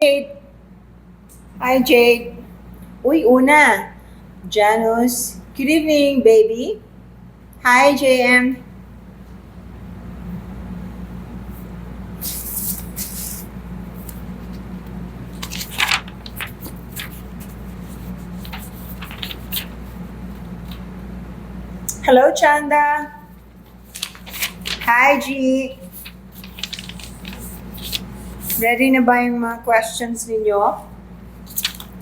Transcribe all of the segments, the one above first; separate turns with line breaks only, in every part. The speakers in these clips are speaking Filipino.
Jade. Hi, Jade. Uy, una. Janus. Good evening, baby. Hi, JM. Hello, Chanda. Hi, G. Ready na ba yung mga questions ninyo?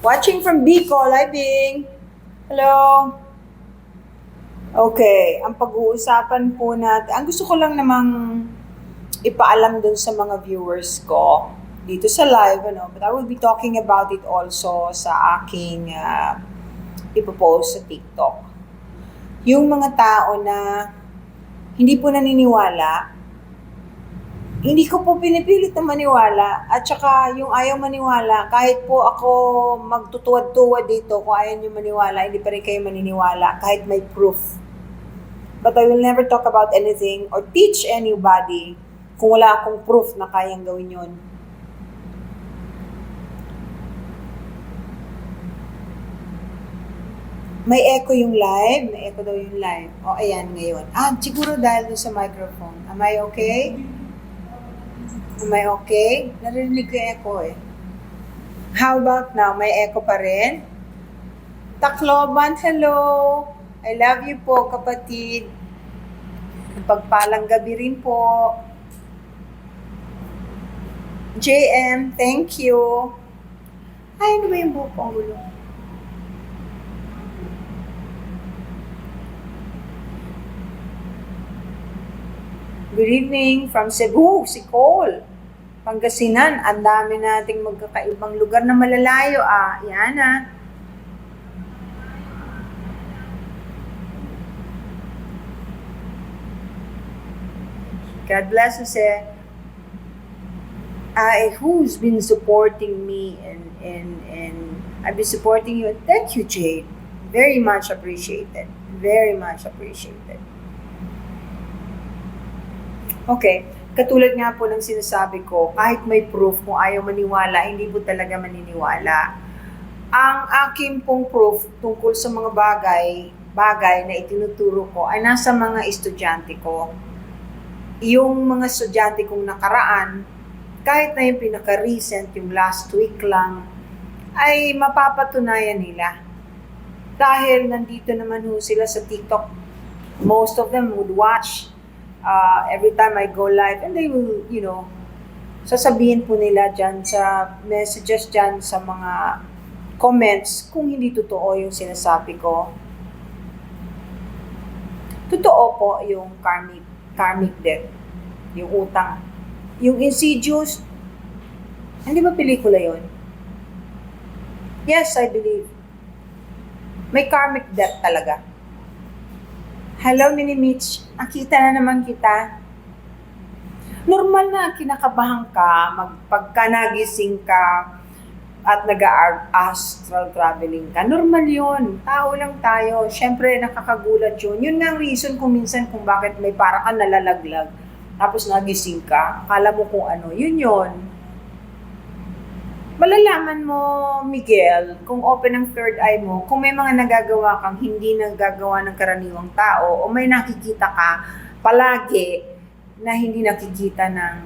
Watching from Bicol. Hi, Bing. Hello. Okay, ang pag-uusapan po natin, ang gusto ko lang namang ipaalam dun sa mga viewers ko dito sa live, but I will be talking about it also sa aking ipopost sa TikTok. Yung mga tao na hindi po naniniwala, hindi ko po pinipilit na maniwala, at saka yung ayaw maniwala, kahit po ako magtutuwad-tuwad dito, kung ayaw nyo maniwala, hindi pa rin kayo maniniwala, kahit may proof. But I will never talk about anything or teach anybody kung wala akong proof na kayang gawin yun. May echo yung live? May echo daw yung live. O, ayan ngayon. Siguro dahil dun sa microphone. Am I okay? Am I okay? Narinig ko yung echo eh. How about now? May echo pa rin? Tacloban, hello! I love you po, kapatid. Pagpalang gabi rin po. JM, thank you. Ay, ano ba yung buhok ko? Ang gulo. Good evening from Cebu, si Cole. Pangasinan, ang dami nating magkakaibang lugar na malalayo. Yan God bless us. Who's been supporting me and I've been supporting you. Thank you, Jade. Very much appreciated. Very much appreciated. Okay, katulad nga po ng sinasabi ko, kahit may proof, kung ayaw maniwala, hindi po talaga maniniwala. Ang aking pong proof tungkol sa mga bagay na itinuturo ko ay nasa mga estudyante ko. Yung mga estudyante kong nakaraan, kahit na yung pinaka-recent, yung last week lang, ay mapapatunayan nila. Dahil nandito naman ho sila sa TikTok, most of them would watch every time I go live, and they will, sasabihin po nila dyan sa messages dyan sa mga comments kung hindi totoo yung sinasabi ko. Totoo po yung karmic debt, yung utang. Yung Insidious, hindi ba pelikula yon? Yes, I believe. May karmic debt talaga. Hello, Mini Mitch. Nakita na naman kita. Normal na kinakabahan ka, pagka nagising ka at nag-astral traveling ka. Normal yun. Tao lang tayo. Siyempre, nakakagulat yun. Yun nga ang reason kung minsan kung bakit may para ka nalalaglag. Tapos nagising ka. Akala mo kung ano. Yun. Malalaman mo, Miguel, kung open ang third eye mo, kung may mga nagagawa kang hindi nagagawa ng karaniwang tao, o may nakikita ka palagi na hindi nakikita ng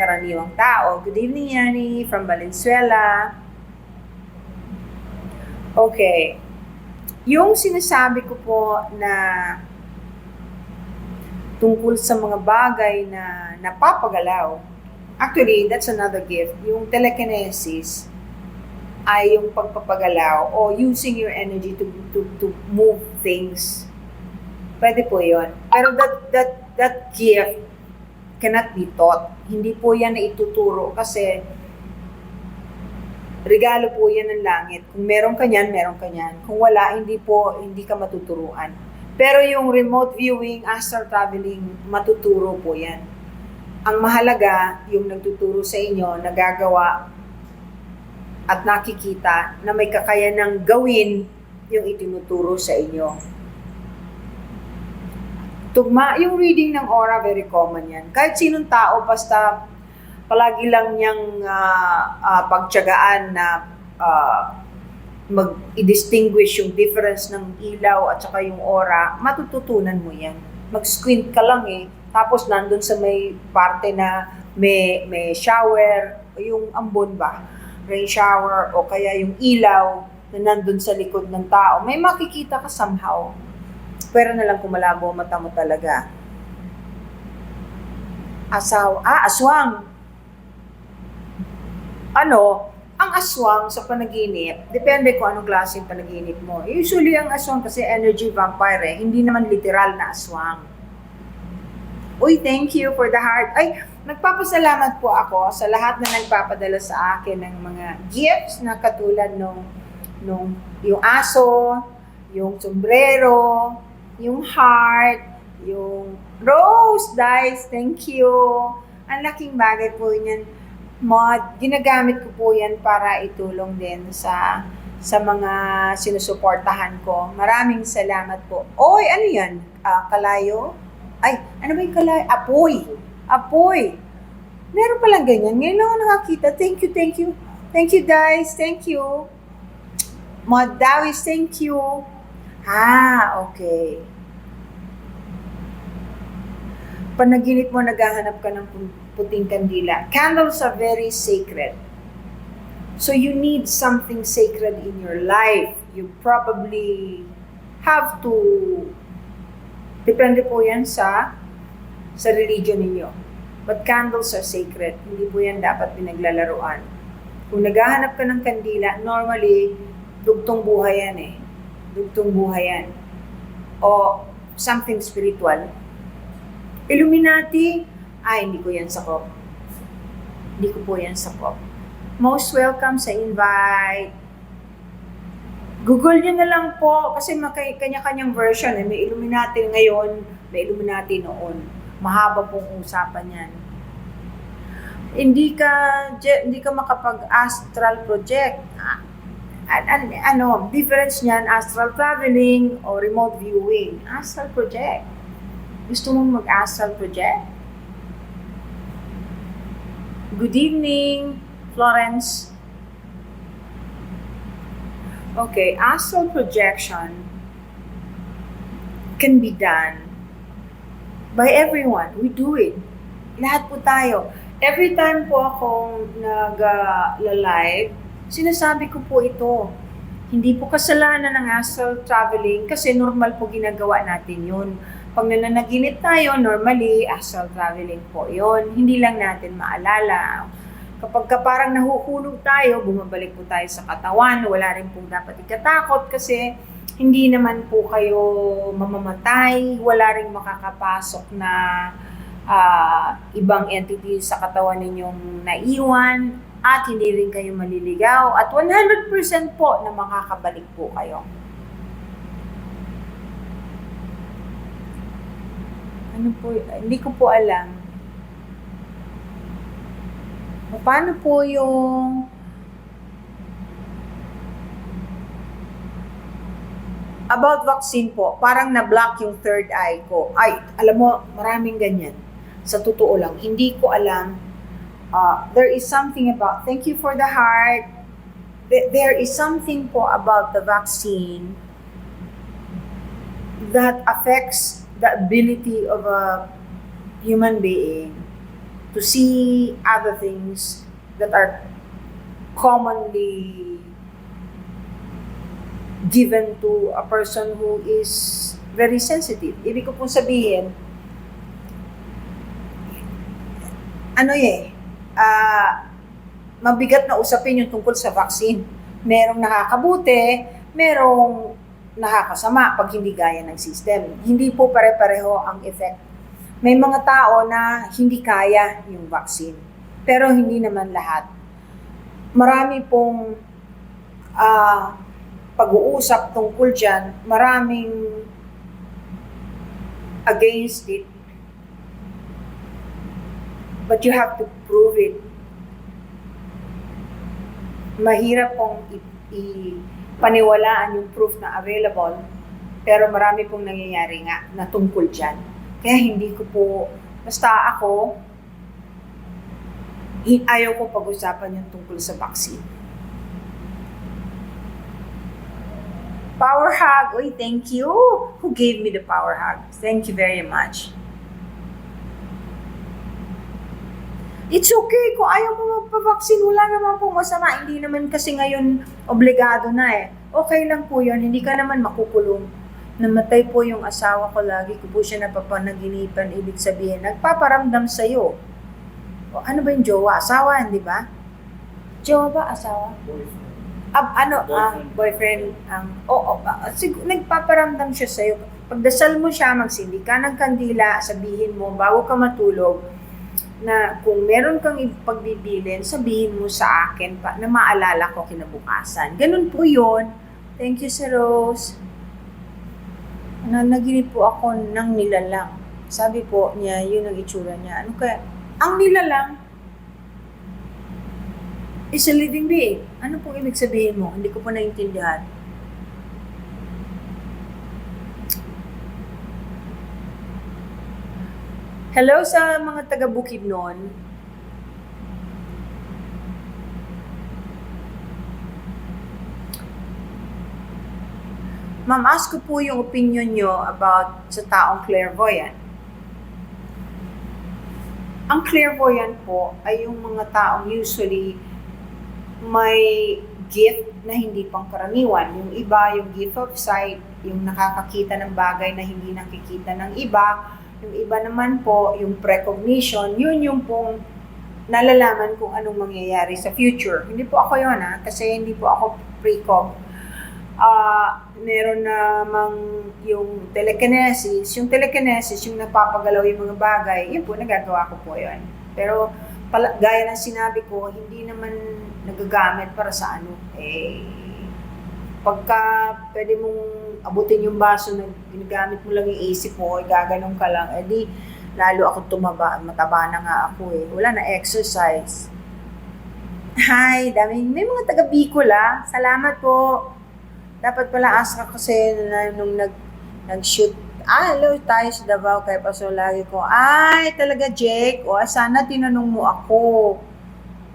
karaniwang tao. Good evening, Yani, from Valenzuela. Okay. Yung sinasabi ko po na tungkol sa mga bagay na napapagalaw, actually, that's another gift. Yung telekinesis ay yung pagpapagalaw o using your energy to move things. Pwede po yun. Pero that gift cannot be taught. Hindi po yan na ituturo kasi regalo po yan ng langit. Kung meron ka niyan, meron ka niyan. Kung wala, hindi ka matuturuan. Pero yung remote viewing, astral traveling, matuturo po yan. Ang mahalaga, yung nagtuturo sa inyo, nagagawa at nakikita na may kakayanang gawin yung itinuturo sa inyo. Tugma, yung reading ng aura, very common yan. Kahit sinong tao, basta palagi lang niyang pagtiyagaan na mag-i-distinguish yung difference ng ilaw at saka yung aura, matututunan mo yan. Mag-squint ka lang tapos nandun sa may parte na may shower, yung ambon ba, rain shower, o kaya yung ilaw na nandun sa likod ng tao, may makikita ka somehow. Pero na lang kung malabo mata mo talaga. Aswang. Ang aswang sa panaginip, depende kung anong klaseng panaginip mo. Usually ang aswang kasi energy vampire hindi naman literal na aswang. Uy, thank you for the heart. Ay, nagpapasalamat po ako sa lahat na nagpapadala sa akin ng mga gifts na katulad nung yung aso, yung sombrero, yung heart, yung rose dice, thank you. Ang laking bagay po yan. Ginagamit ko po yan para itulong din sa mga sinusuportahan ko. Maraming salamat po. Oy, ano yan? Kalayo? Ay, ano ba yung kalayo? Apoy. Meron palang ganyan. Ngayon lang ako nakakita. Thank you. Thank you guys. Thank you. Dawis, thank you. Okay. Panaginip mo, naghahanap ka ng puting kandila. Candles are very sacred. So you need something sacred in your life. You probably have to, depende po yan sa religion ninyo. But candles are sacred. Hindi po yan dapat pinaglalaruan. Kung naghahanap ka ng kandila, normally, dugtong buhay yan Dugtong buhay yan. O something spiritual. Illuminati, hindi ko yan sakop. Hindi ko po yan sakop. Most welcome sa invite. Google nyo na lang po kasi kanya-kanyang version. May Illuminati ngayon, may Illuminati noon. Mahaba pong usapan yan. Hindi ka makapag-astral project. Difference niyan, astral traveling o remote viewing. Astral project. Gusto mong mag-astral project? Good evening, Florence. Okay, astral projection can be done by everyone. We do it. Lahat po tayo. Every time po akong nag-live, sinasabi ko po ito. Hindi po kasalanan ng astral traveling kasi normal po ginagawa natin yun. Pag nananaginip tayo, normally, astral traveling po yun. Hindi lang natin maalala. Kapag parang nahuhulog tayo, bumabalik po tayo sa katawan, wala rin po dapat ikatakot kasi hindi naman po kayo mamamatay, wala rin makakapasok na ibang entity sa katawan ninyong naiwan, at hindi rin kayo maliligaw, at 100% po na makakabalik po kayo. Hindi ko po alam. Paano po yung about vaccine po? Parang na-block yung third eye ko. Ay, alam mo, maraming ganyan. Sa totoo lang, hindi ko alam. There is something about, thank you for the heart. There is something po about the vaccine that affects the ability of a human being to see other things that are commonly given to a person who is very sensitive. Ibig ko pong sabihin, mabigat na usapin yung tungkol sa vaccine. Merong nakakabuti, merong nakakasama pag hindi gaya ng system. Hindi po pare-pareho ang effect. May mga tao na hindi kaya yung vaccine, pero hindi naman lahat. Marami pong pag-uusap tungkol dyan, maraming against it. But you have to prove it. Mahirap pong paniwalaan yung proof na available, pero marami pong nangyayari nga na tungkol dyan. Kaya hindi ko po, basta ako, Ayaw ko pag-usapan yung tungkol sa vaccine. Power hug. Uy, thank you. Who gave me the power hug? Thank you very much. It's okay kung ayaw mo magpa-vaccine. Wala naman pong masama. Hindi naman kasi ngayon obligado na eh. Okay lang po yun. Hindi ka naman makukulong. Namatay po yung asawa ko. Lagi ko po siya napapanaginipan. Ibig sabihin, nagpaparamdam sa'yo. O, ano ba yung jowa? Asawa, di ba? Jowa ba? Asawa? Boyfriend. Nagpaparamdam siya sa'yo. Pagdasal mo siya, magsindi ka ng kandila, sabihin mo, bago ka matulog, na kung meron kang pagbibilin, sabihin mo sa akin pa, na maalala ko kinabukasan. Ganun po yun. Thank you, Sir Rose. Naginip po ako ng nilalang. Sabi po niya, yun ang itsura niya. Ano kaya? Ang nilalang is a living being. Ano pong ibig sabihin mo? Hindi ko po naintindihan. Hello sa mga taga Bukidnon. Ma'am, ask ko po yung opinion nyo about sa taong clairvoyant. Ang clairvoyant po ay yung mga taong usually may gift na hindi pangkaraniwan. Yung iba, yung gift of sight, yung nakakakita ng bagay na hindi nakikita ng iba. Yung iba naman po, yung precognition, yun yung pong nalalaman kung anong mangyayari sa future. Hindi po ako yun kasi hindi po ako precog. Meron namang yung telekinesis. Yung telekinesis, yung napapagalaw yung mga bagay, yun po, nagagawa ko po yun. Pero gaya ng sinabi ko, hindi naman nagagamit para sa ano. Pagka pwede mong abutin yung baso na ginagamit mo lang yung isip mo, gaganong ka lang, di lalo ako tumaba, mataba na nga ako Wala na exercise. Hi, may mga taga Bicol Salamat po. Dapat pala ask ako kasi nung nag-shoot. Hello tayo sa Davao kay Pastor lagi ko. Talaga Jake. Sana tinanong mo ako.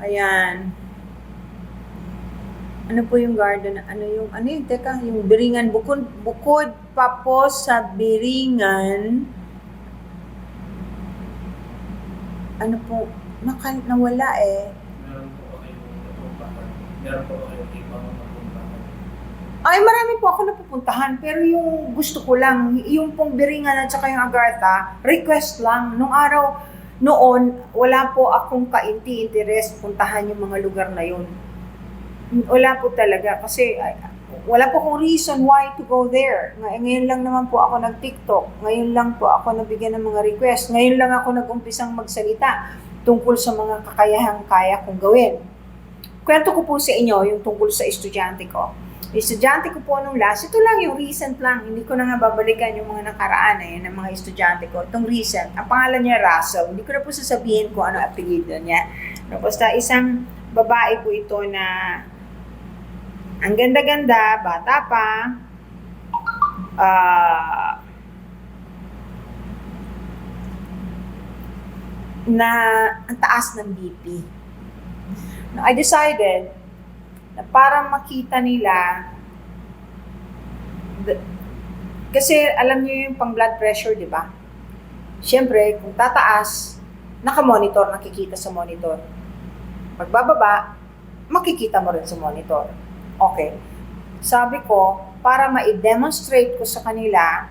Ayan. Ano po yung garden? Teka, yung Biringan. Bukod pa po sa Biringan. Ano po? Nawala
Meron po kayo ibang napuntahan.
Marami po ako napupuntahan. Pero yung gusto ko lang, yung pong Biringan at saka yung Agartha, request lang. Noon, wala po akong kainti-interest puntahan yung mga lugar na yun. Wala po talaga kasi wala po akong reason why to go there. Ngayon lang naman po ako nag-TikTok. Ngayon lang po ako nabigyan ng mga request. Ngayon lang ako nag-umpisang magsalita tungkol sa mga kakayahang kaya kong gawin. Kwento ko po sa inyo yung tungkol sa estudyante ko. Estudyante ko po nung last, ito lang yung recent lang. Hindi ko na nga babalikan yung mga nakaraan ng mga estudyante ko. Itong recent, ang pangalan niya Russell. Hindi ko na po sasabihin kung ano apelyido niya. Basta isang babae po ito na ang ganda-ganda, bata pa, na ang taas ng BP. Now, I decided na para makita nila, kasi alam niyo yung pang blood pressure, di ba? Siyempre, kung tataas, nakamonitor, nakikita sa monitor. Pagbababa, makikita mo rin sa monitor. Okay. Sabi ko, para ma-demonstrate ko sa kanila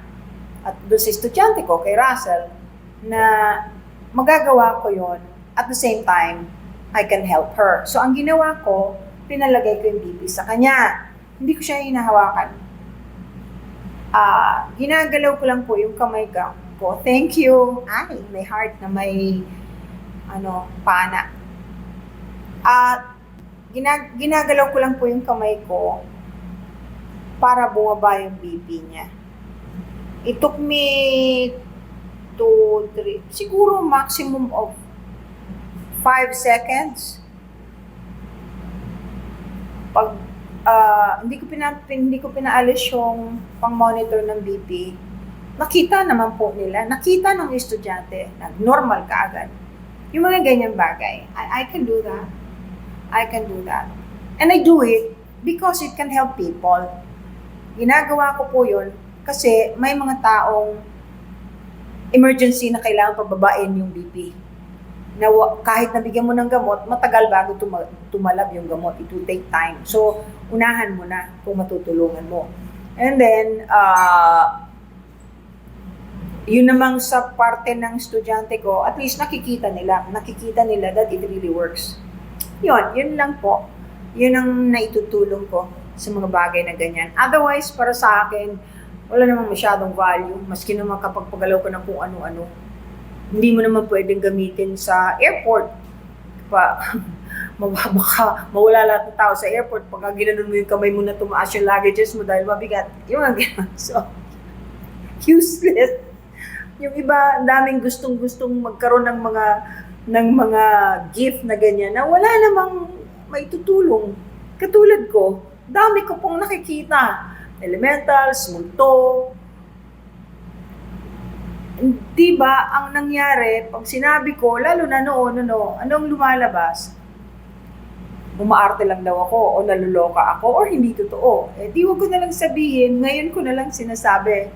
at doon sa estudyante ko, kay Russell, na magagawa ko yon at the same time, I can help her. So, ang ginawa ko, pinalagay ko yung BP sa kanya. Hindi ko siya hinahawakan. Ginagalaw ko lang po yung kamay ko. Thank you. May heart na may pana. Ginagalaw ko lang po yung kamay ko para bumaba yung BP niya. It took me 2, 3, siguro maximum of 5 seconds. Pag hindi ko pinaalis yung pang-monitor ng BP, nakita naman po nila, nakita ng estudyante, nag-normal kaagad. Yung mga ganyang bagay. I can do that. I can do that. And I do it because it can help people. Ginagawa ko po yun kasi may mga taong emergency na kailangan pababain yung BP. Na kahit nabigyan mo ng gamot, matagal bago tumalab yung gamot. It will take time. So, unahan mo na kung matutulungan mo. And then, yun namang sa parte ng estudyante ko, at least nakikita nila that it really works. Yun lang po. Yun ang naitutulong ko sa mga bagay na ganyan. Otherwise, para sa akin, wala namang masyadong value. Maski naman kapag pagalaw ko ng kung ano-ano. Hindi mo naman pwedeng gamitin sa airport. Baka mawala lahat ng tao sa airport. Pagka ginanon mo yung kamay mo na tumaas yung luggages mo dahil mabigat. Yung mga ganun. So, useless. Yung iba, daming gustong-gustong magkaroon ng mga gift na ganyan na wala namang may tutulong. Katulad ko, dami ko pong nakikita. Elementals, multo. Di ba, ang nangyari, pag sinabi ko, lalo na noon, anong lumalabas? Umaarte lang daw ako, o naluloka ako, or hindi totoo. Di wag ko na lang sabihin, ngayon ko na lang sinasabi.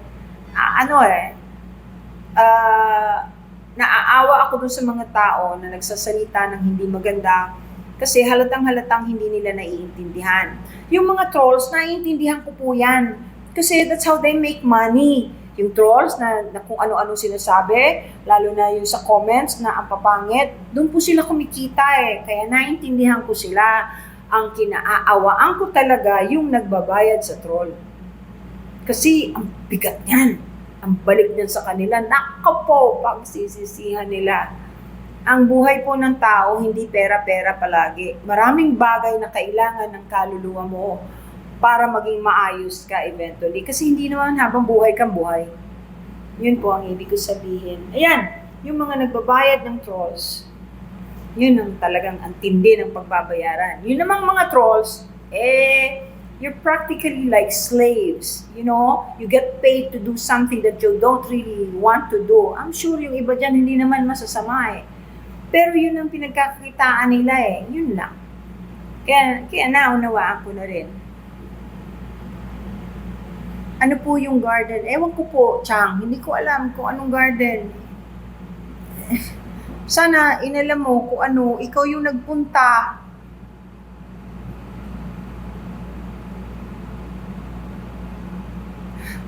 Naaawa ako dun sa mga tao na nagsasalita ng hindi maganda kasi halatang-halatang hindi nila naiintindihan. Yung mga trolls, naiintindihan ko po yan. Kasi that's how they make money. Yung trolls na kung ano-ano sinasabi, lalo na yung sa comments na ang papangit, doon po sila kumikita eh. Kaya naiintindihan ko sila. Ang kinaaawaan ko talaga yung nagbabayad sa troll. Kasi ang bigat niyan. Ang balik niyan sa kanila, nakapo, pagsisisihan nila. Ang buhay po ng tao, hindi pera-pera palagi. Maraming bagay na kailangan ng kaluluwa mo para maging maayos ka eventually. Kasi hindi naman habang buhay kang buhay. Yun po ang ibig ko sabihin. Ayan, yung mga nagbabayad ng trolls, yun ang talagang ang tindi ng pagbabayaran. Yun namang mga trolls, you're practically like slaves. You know, you get paid to do something that you don't really want to do. I'm sure yung iba dyan hindi naman masasama eh. Pero yun ang pinagkakakitaan nila eh. Yun lang. Kaya naunawaan ko na rin. Ano po yung garden? Ewan ko po, Chang. Hindi ko alam kung anong garden. Sana inalam mo kung ano, ikaw yung nagpunta.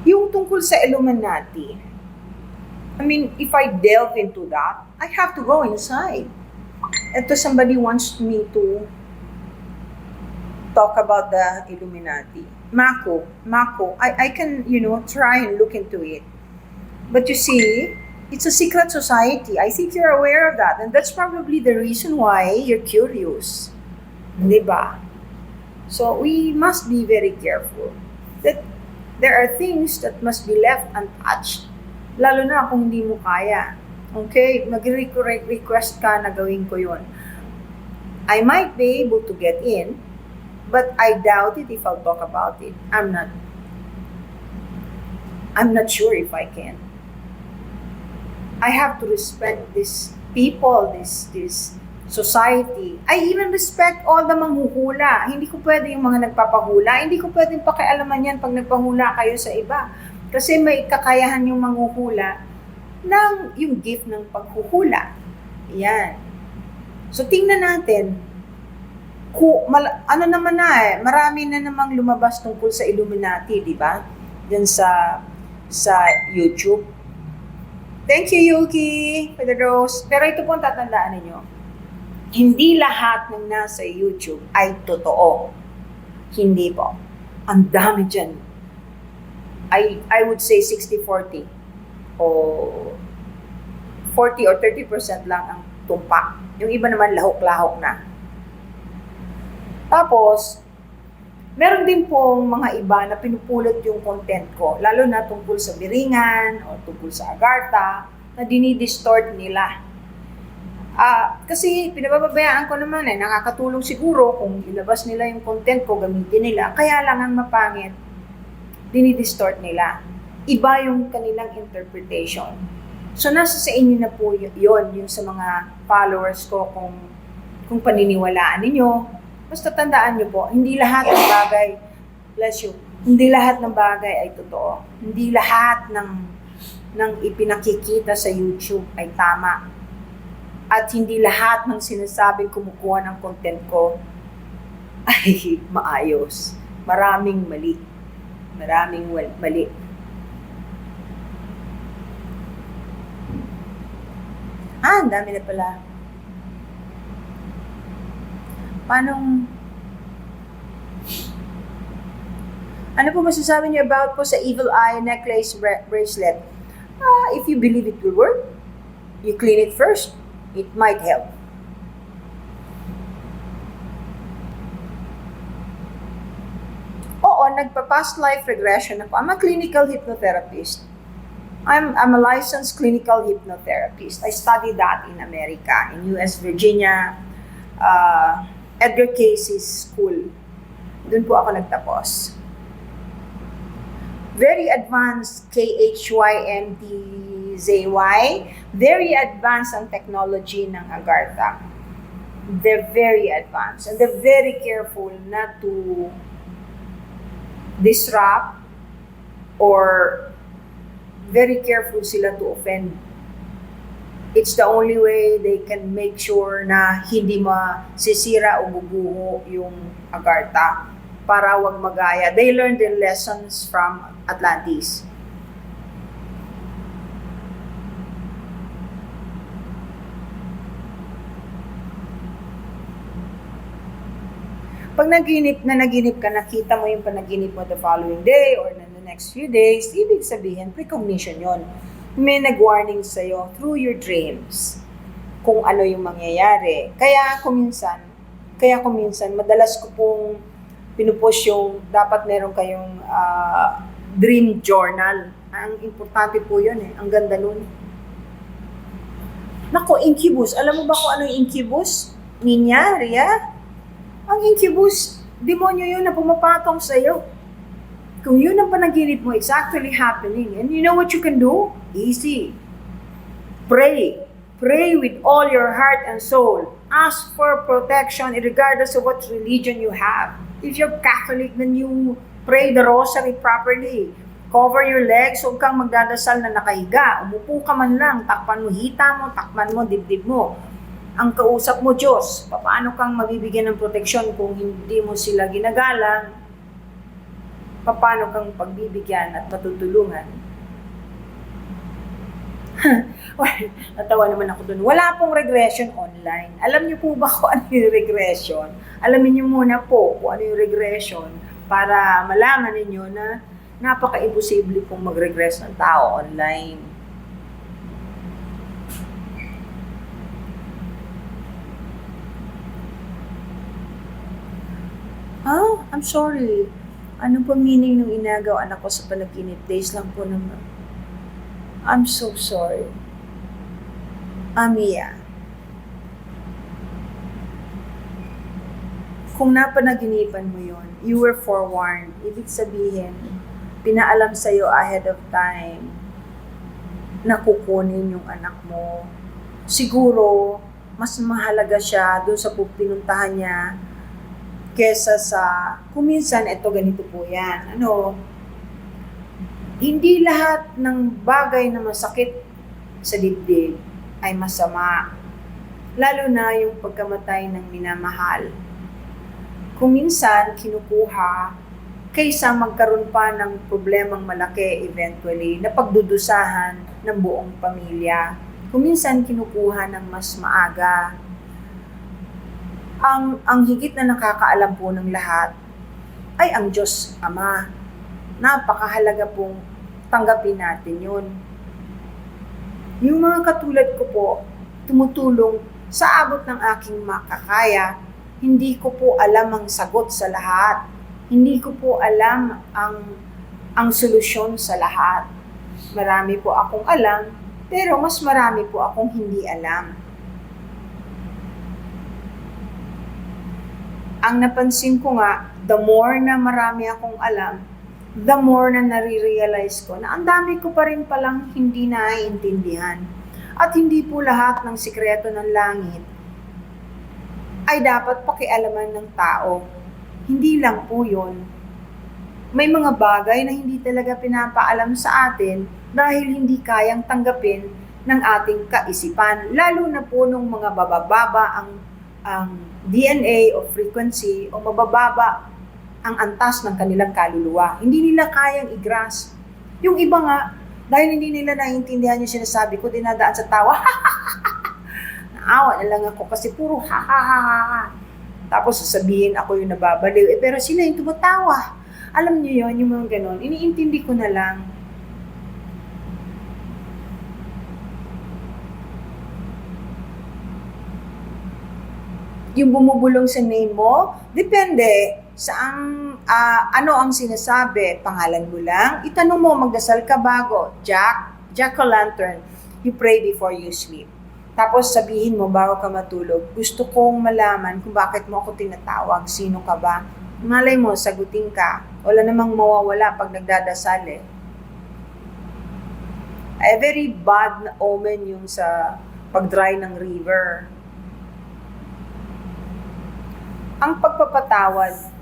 Yung tungkol sa Illuminati, I mean, if I delve into that, I have to go inside. Ito somebody wants me to talk about the Illuminati. Mako, I can, try and look into it. But you see, it's a secret society. I think you're aware of that. And that's probably the reason why you're curious. Diba? So we must be very careful that there are things that must be left untouched. Lalo na kung hindi mo kaya. Okay? Mag-request ka na gawin ko yun. I might be able to get in, but I doubt it if I'll talk about it. I'm not sure if I can. I have to respect these people, this society. I even respect all the manghuhula. Hindi ko pwede yung mga nagpapahula. Hindi ko pwedeng pakialaman yan pag nagpahula kayo sa iba. Kasi may kakayahan yung manghuhula ng yung gift ng paghuhula. Yan. So tingnan natin, marami na namang lumabas tungkol sa Illuminati, di ba? Diyan sa YouTube. Thank you, Yuki, for the rose. Pero ito po ang tatandaan ninyo. Hindi lahat ng nasa YouTube ay totoo. Hindi po. Ang dami dyan. I would say 60-40. O 40 or 30% lang ang tumpak. Yung iba naman lahok-lahok na. Tapos, meron din pong mga iba na pinupulot yung content ko, lalo na tungkol sa Biringan o tungkol sa Agartha, na dinidistort nila. Kasi pinababayaan ko naman nakakatulong siguro kung ilabas nila yung content ko, gamitin nila. Kaya lang ang mapangit, dinidistort nila. Iba yung kanilang interpretation. So, nasa sa inyo na po yon yung sa mga followers ko kung paniniwalaan ninyo. Basta tandaan nyo po, hindi lahat ng bagay, bless you, hindi lahat ng bagay ay totoo. Hindi lahat ng ipinakikita sa YouTube ay tama. At hindi lahat ng sinasabing kumukuha ng content ko ay maayos. Maraming mali. Maraming mali. Ang dami na pala. Ano po masasabi niyo about po sa evil eye necklace bracelet? If you believe it will work, you clean it first. It might help. Oo, nagpa-past life regression ako. I'm a clinical hypnotherapist. I'm a licensed clinical hypnotherapist. I studied that in America, in US Virginia, Edgar Cayce's school. Doon po ako nagtapos. Very advanced KHYMTZY. Very advanced ang technology ng Agartha. They're very advanced and they're very careful not to disrupt or very careful sila to offend. It's the only way they can make sure na hindi masisira o bubuho yung Agartha para wag magaya. They learned their lessons from Atlantis. Pag naginip ka, nakita mo yung panaginip mo the following day or the next few days, ibig sabihin, precognition yon. May nag-warning sa'yo through your dreams kung ano yung mangyayari. Kaya kuminsan, madalas ko pong pinupush yung dapat meron kayong dream journal. Ang importante po yun eh. Ang ganda nun. Nako, incubus. Alam mo ba kung ano yung incubus? Ninya, Ria? Ang incubus, demonyo yun na pumapatong sa'yo. Kung yun ang panaginip mo, it's actually happening. And you know what you can do? Easy. Pray. Pray with all your heart and soul. Ask for protection regardless of what religion you have. If you're Catholic, then you pray the rosary properly. Cover your legs, huwag kang magdadasal na nakahiga. Umupo ka man lang, takpan mo hita mo, takpan mo dibdib mo. Ang kausap mo, Diyos. Paano kang mabibigyan ng proteksyon kung hindi mo sila ginagalang? Paano kang pagbibigyan at patutulungan? Well, natawa naman ako dun. Wala pong regression online. Alam niyo po ba kung ano yung regression? Alamin niyo muna po kung ano yung regression para malaman ninyo na napaka-imposible pong mag-regress ng tao online. I'm sorry. Ano po meaning nung inagaw anak ko sa panaginip? Days lang po naman. I'm so sorry. Mia. Kung napanaginipan mo yon, you were forewarned. Ibig sabihin, pinaalam sa'yo ahead of time na kukunin yung anak mo. Siguro, mas mahalaga siya doon sa pinuntahan niya kesa sa, kuminsan, ito ganito po yan. Hindi lahat ng bagay na masakit sa dibdib ay masama. Lalo na yung pagkamatay ng minamahal. Kuminsan, kinukuha kaysa magkaroon pa ng problemang malaki eventually na pagdudusahan ng buong pamilya. Kuminsan, kinukuha ng mas maaga. Ang higit na nakakaalam po ng lahat ay ang Diyos Ama. Napakahalaga pong tanggapin natin yun. Yung mga katulad ko po, tumutulong sa abot ng aking makakaya. Hindi ko po alam ang sagot sa lahat. Hindi ko po alam ang solusyon sa lahat. Marami po akong alam, pero mas marami po akong hindi alam. Ang napansin ko nga, the more na marami akong alam, the more na nare-realize ko na ang dami ko pa rin palang hindi naiintindihan. At hindi po lahat ng sikreto ng langit ay dapat pakialaman ng tao. Hindi lang po yun. May mga bagay na hindi talaga pinapaalam sa atin dahil hindi kayang tanggapin ng ating kaisipan. Lalo na po nung mga bababa ang DNA o frequency o mabababa ang antas ng kanilang kaluluwa. Hindi nila kayang i-grasp. Yung iba nga, dahil hindi nila naiintindihan yung sinasabi ko, dinadaan sa tawa, naawa na lang ako kasi puro ha ha ha ha. Tapos sasabihin ako yung nababaliw. Pero sila yung tumatawa. Alam niyo yon, yung mga ganon. Iniintindi ko na lang. Yung bumubulong sa name mo, depende sa ano ang sinasabi. Pangalan mo lang. Itanong mo, magdasal ka bago. Jack-o'-lantern. You pray before you sleep. Tapos sabihin mo bago ka matulog, gusto kong malaman kung bakit mo ako tinatawag. Sino ka ba? Malay mo, sagutin ka. Wala namang mawawala pag nagdadasal eh. Ay, very bad na omen yung sa pag-dry ng river. Ang pagpapatawad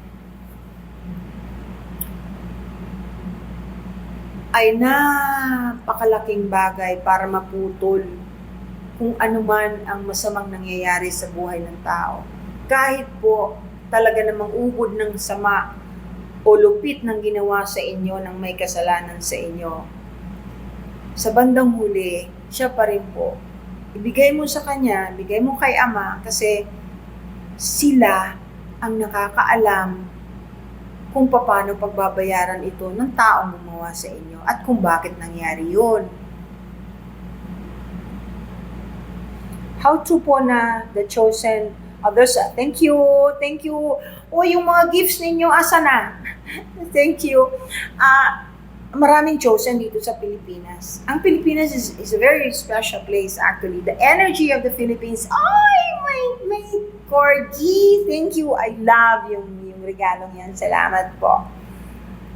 ay napakalaking bagay para maputol kung ano man ang masamang nangyayari sa buhay ng tao. Kahit po talaga namang ubod ng sama o lupit ng ginawa sa inyo ng may kasalanan sa inyo, sa bandang huli, siya pa rin po. Ibigay mo sa kanya, ibigay mo kay Ama kasi sila ang nakakaalam kung paano pagbabayaran ito ng taong gumawa sa inyo at kung bakit nangyari yun. How to po na the chosen others. Thank you. O yung mga gifts ninyo, asa na? Thank you. Maraming chosen dito sa Pilipinas. Ang Pilipinas is a very special place actually. The energy of the Philippines. Ay, my corgi. Thank you. I love yung regalong yan. Salamat po.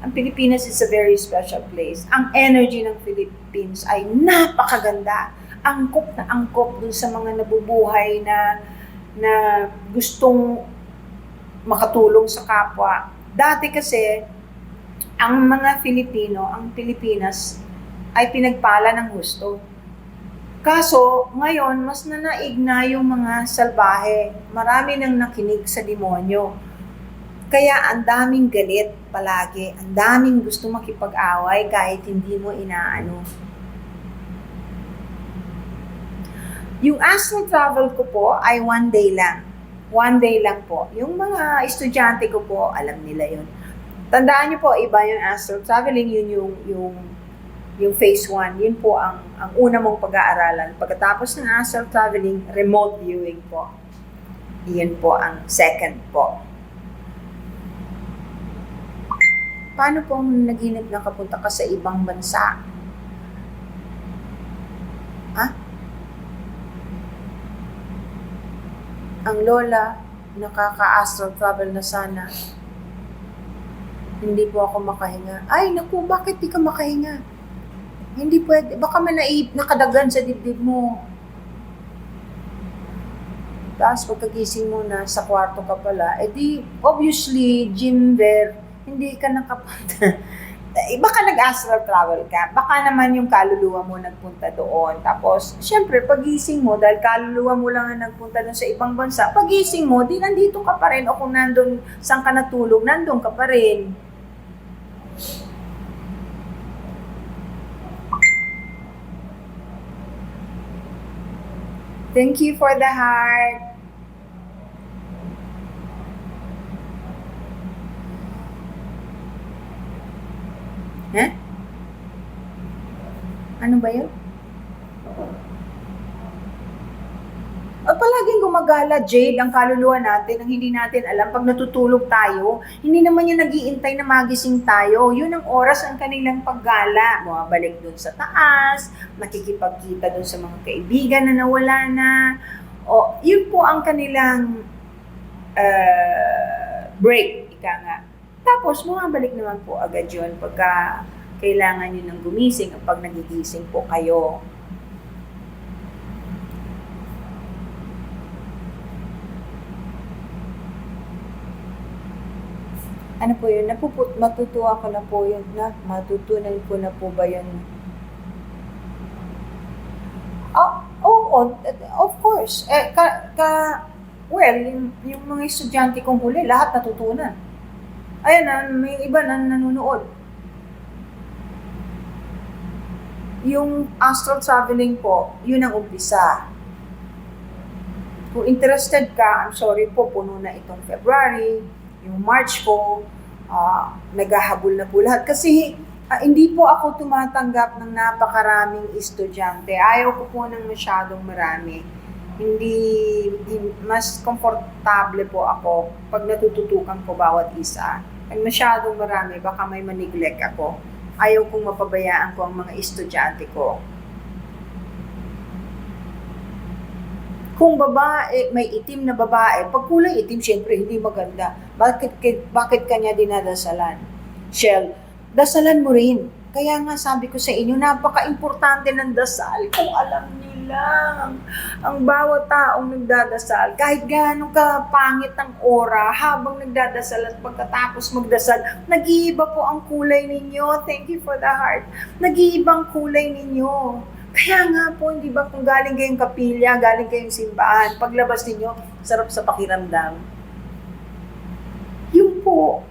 Ang Pilipinas is a very special place. Ang energy ng Philippines ay napakaganda. Angkop na angkop dun sa mga nabubuhay na gustong makatulong sa kapwa. Dati kasi, ang mga Filipino, ang Pilipinas, ay pinagpala ng husto. Kaso, ngayon, mas nanaig na yung mga salbahe. Marami nang nakinig sa demonyo. Kaya ang daming galit palagi. Ang daming gusto makipag-away kahit hindi mo inaano. Yung astral travel ko po ay 1 day lang. 1 day lang po. Yung mga estudyante ko po, alam nila yun. Tandaan niyo po, iba yung astral traveling, yun yung phase 1. Yun po ang una mong pag-aaralan. Pagkatapos ng astral traveling, remote viewing po. Iyan po ang second po. Paano po naginip na kapunta ka sa ibang bansa? Ha? Ang lola, nakaka-astral travel na sana. Hindi po ako makahinga. Ay, naku, bakit di ka makahinga? Hindi pwede. Baka nakadagan sa dibdib mo. Tapos pagkagising mo na sa kwarto ka pala, di, obviously, Jimber, hindi ka nakapunta. Baka nag-astral travel ka. Baka naman yung kaluluwa mo nagpunta doon. Tapos, syempre, pagising mo, dahil kaluluwa mo lang ang nagpunta doon sa ibang bansa, pagising mo, di nandito ka pa rin. O kung nandun, saan ka natulog, nandun ka pa rin. Thank you for the heart. Eh? Ano ba yun? O palaging gumagala, Jade, ang kaluluwa natin, ang hindi natin alam. Pag natutulog tayo, hindi naman yan nag-iintay na magising tayo. Yun ang oras ng kanilang paggala. Bumabalik dun sa taas, nakikipagkita dun sa mga kaibigan na nawala na. O, yun po ang kanilang break, ika nga. Tapos, bumabalik naman po agad yun pagka kailangan nyo ng gumising o pag nagigising po kayo. Ano po yun? Matutuwa ko na po yun na matutunan ko na po ba yun? Of course. Well, yung mga estudyante kong huli, lahat natutunan. Ayan na, may iba na nanonood. Yung astral traveling po, yun ang umpisa. Kung interested ka, I'm sorry po, puno na itong February, yung March po, naghahabol na po lahat. Kasi hindi po ako tumatanggap ng napakaraming estudyante. Ayaw ko po ng masyadong marami. Hindi mas komportable po ako pag natututukan ko bawat isa. Pag masyadong marami, baka may maneglect ako. Ayaw kong mapabayaan ko ang mga estudyante ko. Kung babae, may itim na babae, pag kulay itim, syempre hindi maganda. Bakit kanya dinadasalan? Shell, dasalan mo rin. Kaya nga sabi ko sa inyo, napaka-importante ng dasal. Kung alam niyo lang, ang bawat taong nagdadasal, kahit gaano ka pangit ang aura, habang nagdadasal at pagkatapos magdasal, nag-iiba po ang kulay ninyo. Thank you for the heart. Nag-iibang kulay ninyo. Kaya nga po, hindi ba kung galing kayong kapilya, galing kayong simbahan, paglabas ninyo, sarap sa pakiramdam. Yun po.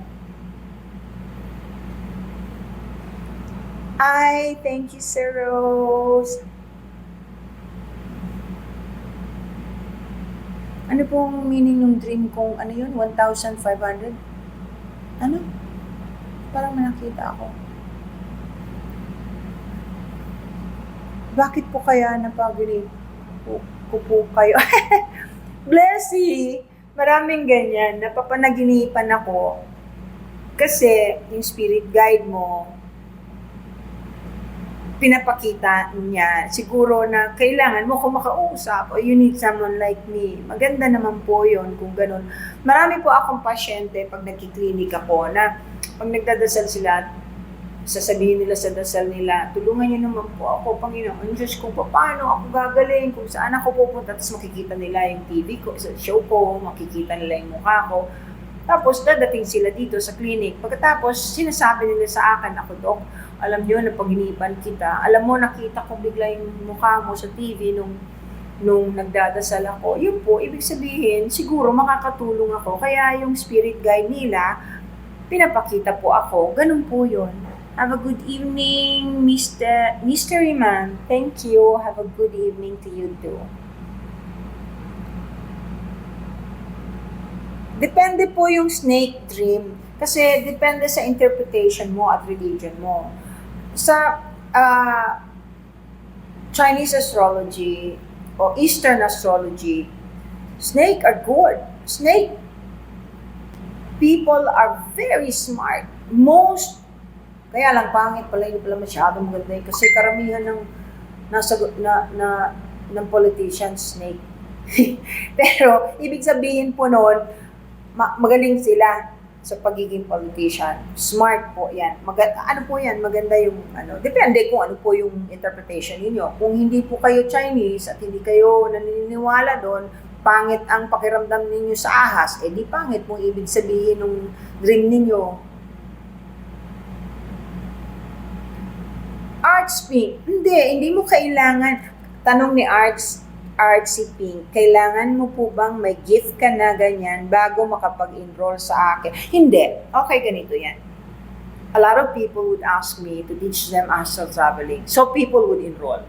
Ay, thank you, Sir Rose. Ano pong meaning ng dream kong, ano yun, 1,500? Ano? Parang may nakita ako. Bakit po kaya napagrip ko po kayo? Blessy! Maraming ganyan. Napapanaginipan ako. Kasi yung spirit guide mo, pinapakita niya, siguro na kailangan mo kung makausap o you need someone like me. Maganda naman po yun kung ganun. Marami po akong pasyente pag nagkiklinik ako na pag nagdadasal sila, sasabihin nila sa dasal nila, tulungan niyo naman po ako, Panginoon Diyos, kung paano ako gagaling, kung saan ako pupunta, tapos makikita nila yung TV ko, sa show ko, makikita nila yung mukha ko. Tapos dadating sila dito sa clinic. Pagkatapos, sinasabi nila sa akin, ako, Dok, alam niyo, napaginipan kita. Alam mo, nakita ko bigla yung mukha mo sa TV nung nagdadasal ako. Yun po, ibig sabihin, siguro makakatulong ako. Kaya yung spirit guide nila, pinapakita po ako. Ganun po yun. Have a good evening, Mystery Man. Thank you. Have a good evening to you too. Depende po yung snake dream. Kasi depende sa interpretation mo at religion mo. Sa Chinese astrology o Eastern astrology, snake are good. Snake people are very smart. Kaya lang pangit pala, hindi pala masyadong maganda kasi karamihan ng politicians snake. Pero ibig sabihin po noon, magaling sila sa pagiging politician. Smart po yan. Ano po yan? Maganda yung depende kung ano po yung interpretation niyo. Kung hindi po kayo Chinese at hindi kayo naniniwala doon, pangit ang pakiramdam ninyo sa ahas, di pangit mong ibig sabihin ng dream ninyo. Arts Pink, hindi mo kailangan, tanong ni Artsy Pink, kailangan mo po bang may gift ka na ganyan bago makapag-enroll sa akin? Hindi. Okay, ganito yan. A lot of people would ask me to teach them astral traveling. So people would enroll.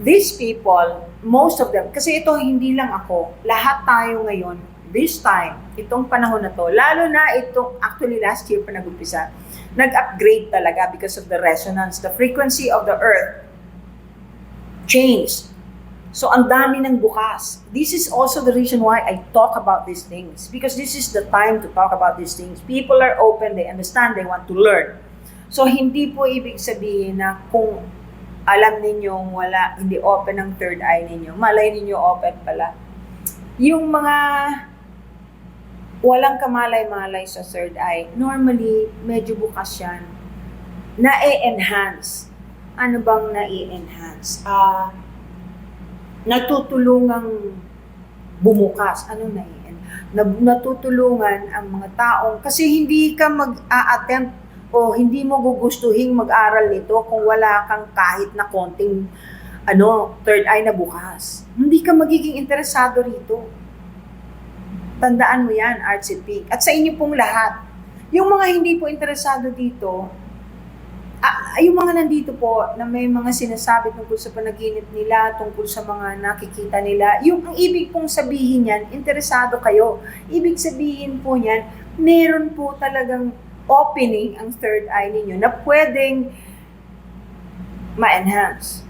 These people, most of them, kasi ito hindi lang ako, lahat tayo ngayon, this time, itong panahon na to, lalo na itong, actually last year pa nag-umpisa, nag-upgrade talaga because of the resonance, the frequency of the earth changed. So, ang dami ng bukas. This is also the reason why I talk about these things. Because this is the time to talk about these things. People are open, they understand, they want to learn. So, hindi po ibig sabihin na kung alam ninyong hindi open ang third eye ninyo, malay ninyo open pala. Yung mga walang kamalay-malay sa third eye. Normally, medyo bukas yan. Na-enhance. Ano bang na-enhance? Natutulungang bumukas. Ano natutulungan ang mga taong, kasi hindi ka mag-a-attempt o hindi mo gugustuhin mag-aral nito kung wala kang kahit na konting third eye na bukas. Hindi ka magiging interesado rito. Tandaan mo yan, Artsy Pig. At sa inyo pong lahat, yung mga hindi po interesado dito, yung mga nandito po na may mga sinasabi tungkol sa panaginip nila, tungkol sa mga nakikita nila, ang ibig pong sabihin yan, interesado kayo. Ibig sabihin po yan, meron po talagang opening ang third eye ninyo na pwedeng ma-enhance.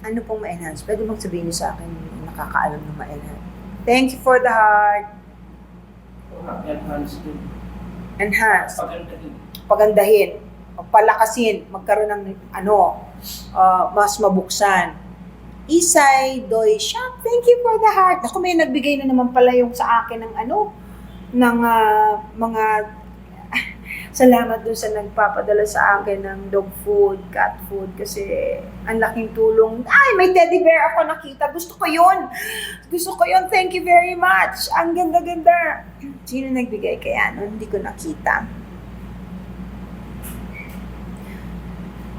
Ano pong ma-enhance? Pwede bang sabihin niyo sa akin nakakaalam ng ma-enhance? Thank you for the heart.
Enhance din.
Enhance.
Pagandahin.
Pagandahin, magpalakasin, magkaroon ng mas mabuksan. Isay, Doy, Shop, thank you for the heart. Ako, may nagbigay na naman pala yung sa akin ng mga salamat dun sa nagpapadala sa akin ng dog food, cat food, kasi ang laking tulong. Ay, may teddy bear ako nakita. Gusto ko yun. Thank you very much. Ang ganda-ganda. Sino nagbigay kaya? Hindi ko nakita.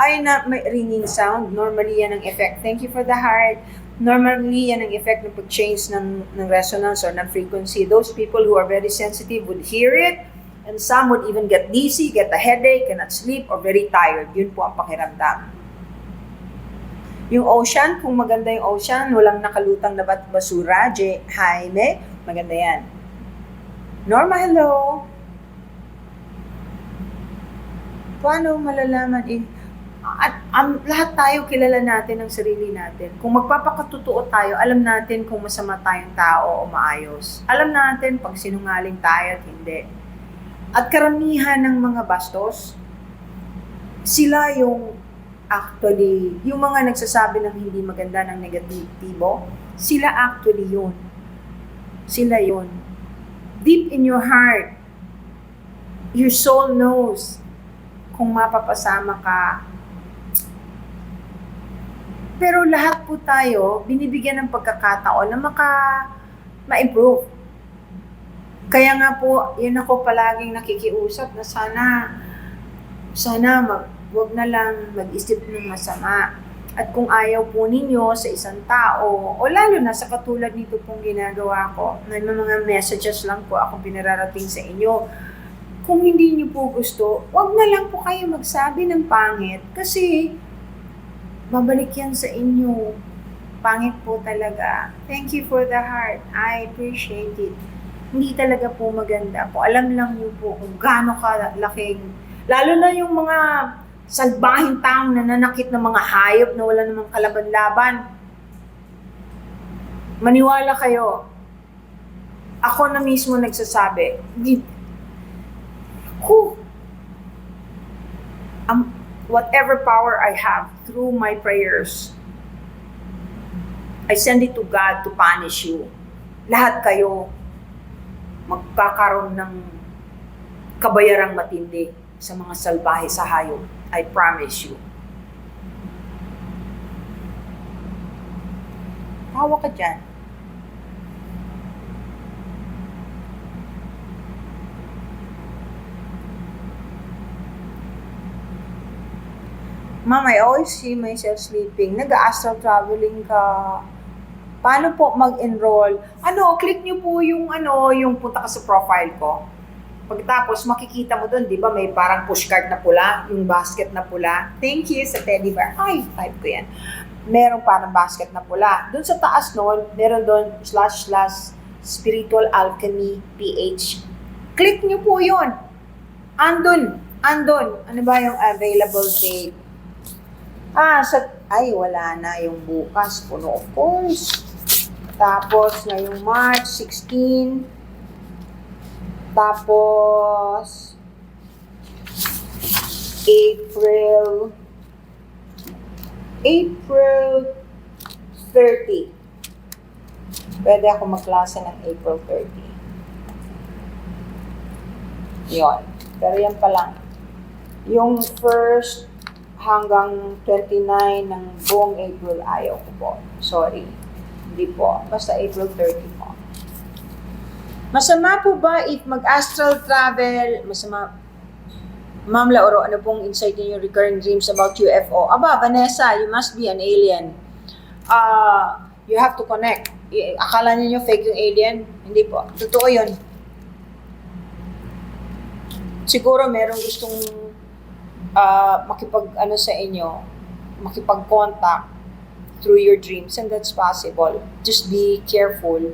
Ay na, may ringing sound. Normally, yan ang effect. Thank you for the heart. Normally, yan ang effect ng pag-change ng resonance or ng frequency. Those people who are very sensitive would hear it, and some would even get dizzy, get a headache, cannot sleep, or very tired. Yun po ang pakiramdam. Yung ocean, kung maganda yung ocean, walang nakalutang na basura, Jaime, maganda yan. Norma, hello. Paano malalaman At lahat tayo kilala natin ang sarili natin. Kung magpapakatotoo tayo, alam natin kung masama tayong tao o maayos. Alam natin pag sinungaling tayo at hindi. At karamihan ng mga bastos, sila yung mga nagsasabi ng hindi maganda, ng negatibo, sila actually yun. Sila yun. Deep in your heart, your soul knows kung mapapasama ka. Pero lahat po tayo, binibigyan ng pagkakataon na ma-improve. Kaya nga po, yun ako palaging nakikiusap na sana wag na lang mag-isip ng masama. At kung ayaw po ninyo sa isang tao, o lalo na sa katulad nito pong ginagawa ko, may mga messages lang po akong pinararating sa inyo. Kung hindi niyo po gusto, wag na lang po kayo magsabi ng pangit kasi babalik yan sa inyo. Pangit po talaga. Thank you for the heart. I appreciate it. Hindi talaga po maganda po. Alam lang niyo po kung gaano kalaking, lalo na yung mga salbahing taong nananakit ng mga hayop na wala namang kalaban-laban. Maniwala kayo. Ako na mismo nagsasabi, whatever power I have through my prayers, I send it to God to punish you. Lahat kayo magkakaroon ng kabayarang matindi sa mga salbahe sa hayop. I promise you. Tawa ka dyan. Ma'am, I always see myself sleeping. Nag-astral traveling ka. Paano po mag-enroll? Click nyo po yung punta ka sa profile ko. Pagkatapos, makikita mo doon, di ba, may parang pushcart na pula, yung basket na pula. Thank you sa teddy bear. Ay, type ko yan. Meron parang basket na pula. Doon sa taas noon, meron doon / Spiritual Alchemy PH. Click nyo po yun. Andun. Ano ba yung available date? Wala na yung bukas. Puno, of course. Tapos, ngayong March 16. Tapos, April 30. Pwede ako magklase ng April 30. Yon. Pero yan pa lang. Yung first hanggang 29 ng buong April, ayaw ko po. Sorry. Hindi po. Basta April 30 po. Masama po ba if mag-astral travel? Masama. Ma'am Lauro, ano pong insight niyo recurring dreams about UFO? Aba, Vanessa, you must be an alien. You have to connect. Akala niyo fake yung alien? Hindi po. Totoo yun. Siguro merong gustong makipag-ano sa inyo, makipag-contact through your dreams, and that's possible. Just be careful.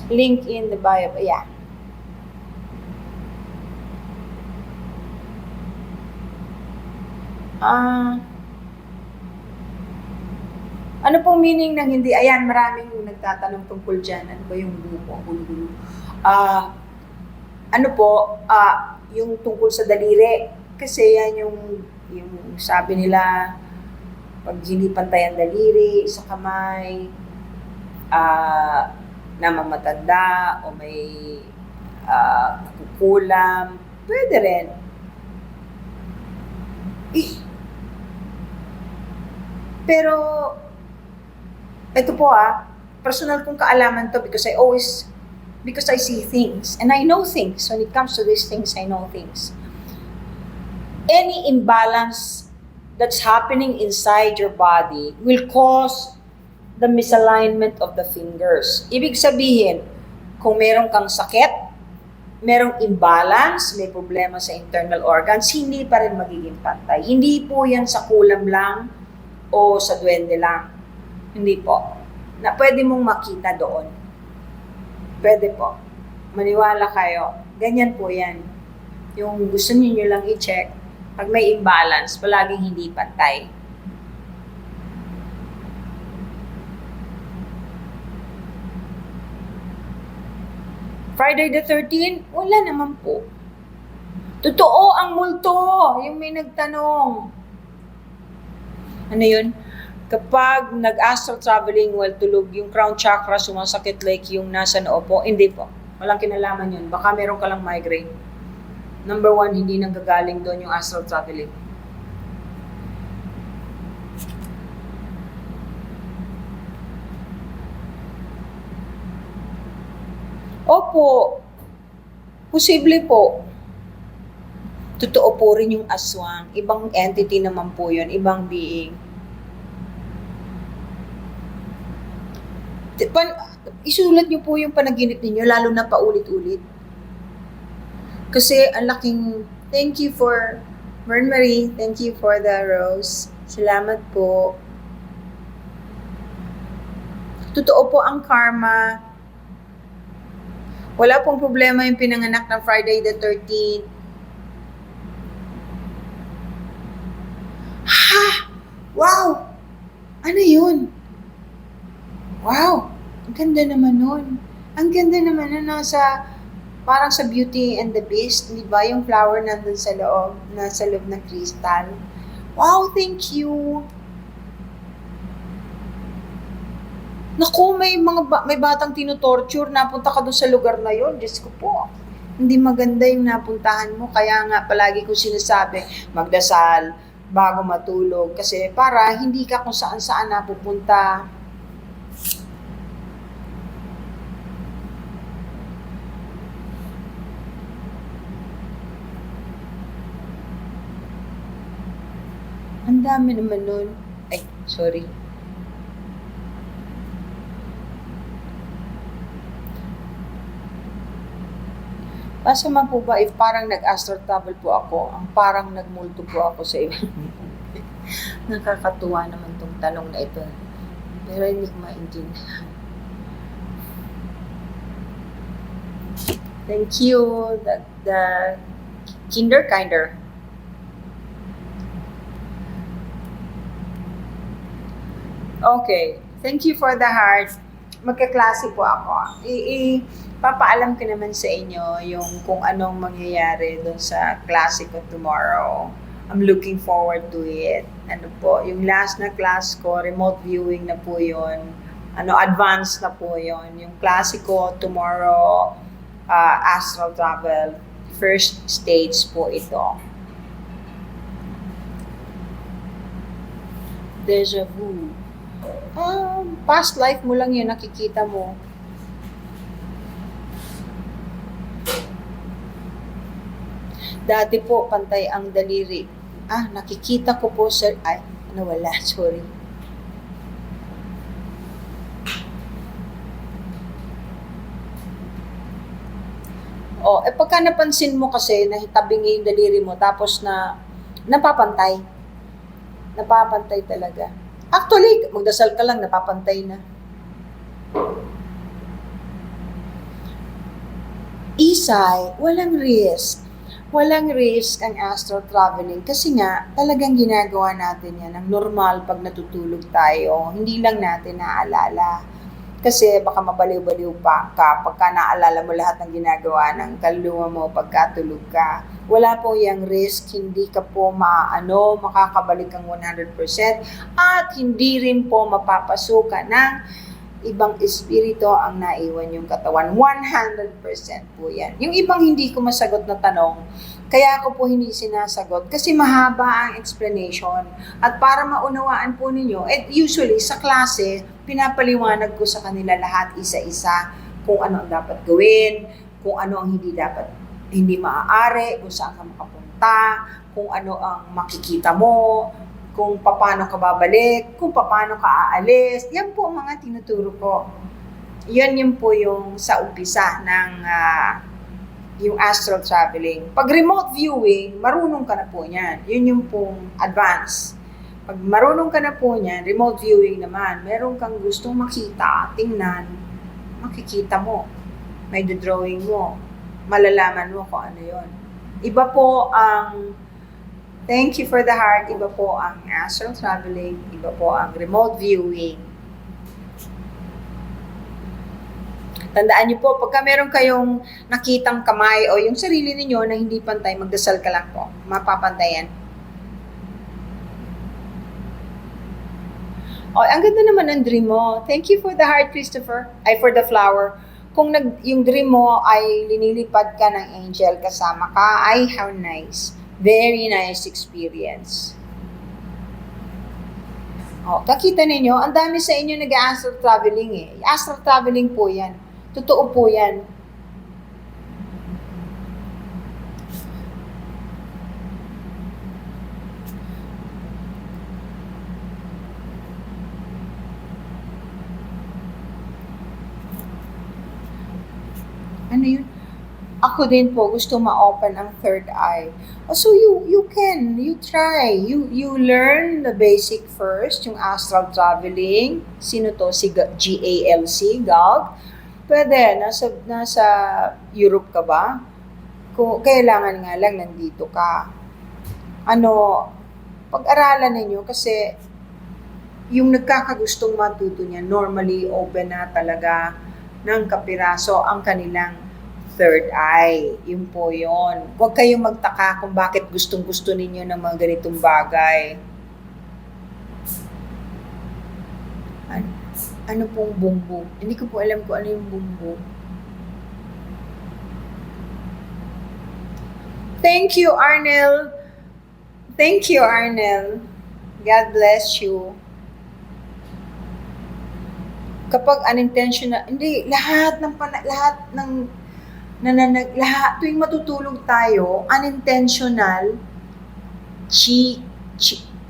Link in the bio. Yeah. Ano pong meaning ng hindi? Ayan, maraming nagtatanong tungkol dyan. Ano ba yung buko? Gulo-gulo. Ano po, yung tungkol sa daliri. Kasi yan yung sabi nila, pag hindi pantay ang daliri sa kamay, namamatanda o may kukulam, pwede rin. Pero, ito po personal kong kaalaman to because I see things and I know things. When it comes to these things, I know things. Any imbalance that's happening inside your body will cause the misalignment of the fingers. Ibig sabihin, kung meron kang sakit, merong imbalance, may problema sa internal organs, hindi pa rin magiging pantay. Hindi po yan sa kulam lang o sa duwende lang. Hindi po. Na pwede mong makita doon. Pwede po. Maniwala kayo. Ganyan po yan. Yung gusto niyo lang i-check, pag may imbalance, palaging hindi pantay. Friday the 13th, wala naman po. Totoo ang multo. Yung may nagtanong. Ano yun? Kapag nag-astral traveling while tulog, yung crown chakra sumasakit like yung nasa noo po, hindi po. Walang kinalaman yun. Baka meron ka lang migraine. Number 1, hindi nanggagaling doon yung astral traveling. Opo. Posible po. Totoo po rin yung aswang. Ibang entity naman po yun. Ibang being. Isulat niyo po yung panaginip ninyo, lalo na paulit-ulit. Kasi ang laking, thank you for, Mern Marie, thank you for the rose. Salamat po. Totoo po ang karma. Wala pong problema yung pinanganak ng Friday the 13th. Ha! Wow! Ano yun? Wow! Ang ganda naman nun. Ang ganda naman na nasa, parang sa Beauty and the Beast, di ba? Yung flower nandun sa loob, nasa loob ng crystal. Wow, thank you! Naku, may batang tinutorture, napunta ka doon sa lugar na yon. Diyos ko po. Hindi maganda yung napuntahan mo. Kaya nga, palagi ko sinasabi, magdasal bago matulog. Kasi para hindi ka kung saan-saan napupunta. Ang dami naman nun. Ay, sorry. Masama po ba if parang nag-astral travel po ako, ang parang nagmulto po ako sa iba? Nakakatuwa naman tong tanong na ito. Pero hindi ko maintindihan. Thank you, the kinder. Okay. Thank you for the heart. Magkaklase po ako. Papaalam ko naman sa inyo yung kung anong mangyayari doon sa klase ko tomorrow. I'm looking forward to it. Ano po, yung last na class ko, remote viewing na po yun. Advanced na po yun. Yung klase ko, tomorrow, astral travel, first stage po ito. Deja vu. Past life mo lang yun, nakikita mo. Dati po, pantay ang daliri. Nakikita ko po, sir. Nawala, sorry. Pagka napansin mo kasi na tabing yung daliri mo, tapos napapantay. Napapantay talaga. Actually, magdasal ka lang, napapantay na. Isay, walang risk. Walang risk ang astral traveling kasi nga talagang ginagawa natin yan ng normal pag natutulog tayo. Hindi lang natin naaalala. Kasi baka mabaliw-baliw pa ka pagka naalala mo lahat ng ginagawa ng kaluluwa mo pagkatulog ka. Wala po yung risk, hindi ka po makakabalik ang 100% at hindi rin po mapapasukan ng ibang espiritu ang naiwan yung katawan. 100% po yan. Yung ibang hindi ko masagot na tanong, kaya ako po hindi sinasagot kasi mahaba ang explanation. At para maunawaan po ninyo, usually sa klase, pinapaliwanag ko sa kanila lahat isa-isa kung ano ang dapat gawin, kung ano ang hindi maaari, kung saan ka makapunta, kung ano ang makikita mo, kung paano ka babalik, kung paano ka aalis. Yan po ang mga tinuturo ko. Yun po yung sa umpisa ng yung astral traveling. Pag remote viewing, marunong ka na po niyan. Yun yung pong advance. Pag marunong ka na po niyan, remote viewing naman, meron kang gustong makita, tingnan, makikita mo. May drawing mo. Malalaman mo kung ano yun. Iba po ang thank you for the heart. Iba po ang astral traveling. Iba po ang remote viewing. Tandaan niyo po, pagka meron kayong nakitang kamay o yung sarili niyo na hindi pantay, magdasal ka lang po. Mapapantayan. Ang ganda naman ng dream mo. Thank you for the heart, Christopher. For the flower. Kung yung dream mo ay linilipad ka ng angel kasama ka, how nice. Very nice experience. Kakita ninyo, ang dami sa inyo nag-astral traveling eh. Astral traveling po yan. Totoo po yan. Ano yun? Ako din po, gusto ma-open ang third eye. So you try. You learn the basic first, yung astral traveling. Sino to? Si GALC, GALC. Pwede, nasa Europe ka ba? Kung kailangan nga lang nandito ka. Pag-aralan ninyo kasi yung nagkakagustong matuto niya, normally open na talaga ng kapiraso ang kanilang third eye. Yun po yun. Huwag kayong magtaka kung bakit gustong-gusto ninyo ng mga ganitong bagay. Ano pong bumbu? Hindi ko po alam kung ano yung bumbu. Thank you, Arnel. Thank you, Arnel. God bless you. Kapag unintentional, hindi, lahat tuwing matutulog tayo, unintentional,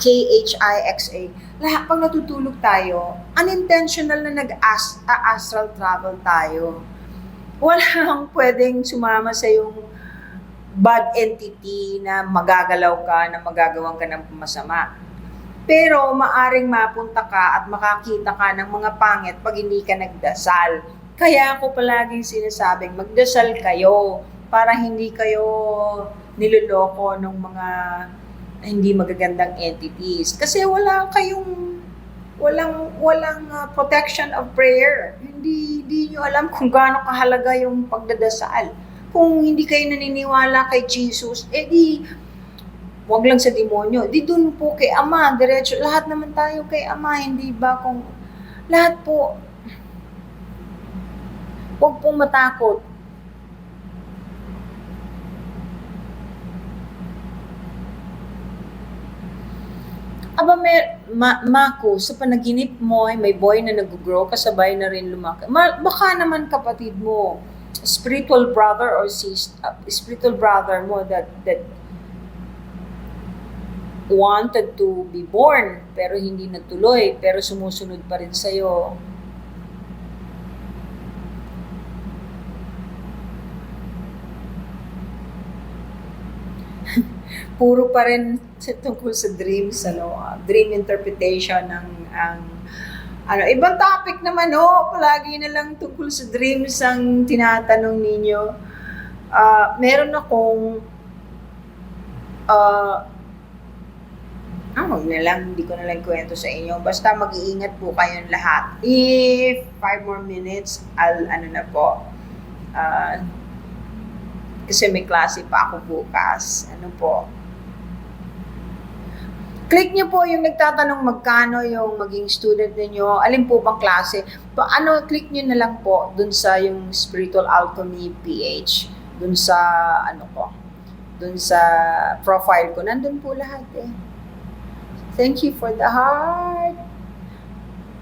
KHIXA, lahat pag natutulog tayo, unintentional na nag-astral travel tayo. Walang pwedeng sumama sa yung bad entity na magagalaw ka, na magagawan ka ng masama. Pero maaring mapunta ka at makakita ka ng mga pangit pag hindi ka nagdasal. Kaya ako palaging sinasabing magdasal kayo para hindi kayo niloloko ng mga hindi magagandang entities. Kasi walang protection of prayer. Hindi nyo alam kung gaano kahalaga yung pagdadasal. Kung hindi kayo naniniwala kay Jesus, Huwag lang sa demonyo. Di dun po kay Ama, diretso. Lahat naman tayo kay Ama, hindi ba? Kung lahat po, huwag pong matakot. Aba, Mako, sa panaginip mo ay may boy na nag-grow, kasabay na rin lumaki. Baka naman kapatid mo, spiritual brother or spiritual brother mo that wanted to be born pero hindi natuloy, pero sumusunod pa rin sa'yo. Puro pa rin tungkol sa dreams, dream interpretation ibang topic naman, palagi na lang tungkol sa dreams ang tinatanong ninyo. Meron akong wag na lang, hindi ko na lang kwento sa inyo. Basta mag-iingat po kayong lahat. If 5 more minutes, kasi may klase pa ako bukas. Click niyo po yung nagtatanong magkano yung maging student ninyo. Alin po bang klase? Click niyo na lang po dun sa yung Spiritual Alchemy PH. Dun sa, dun sa profile ko. Nandun po lahat Thank you for the heart.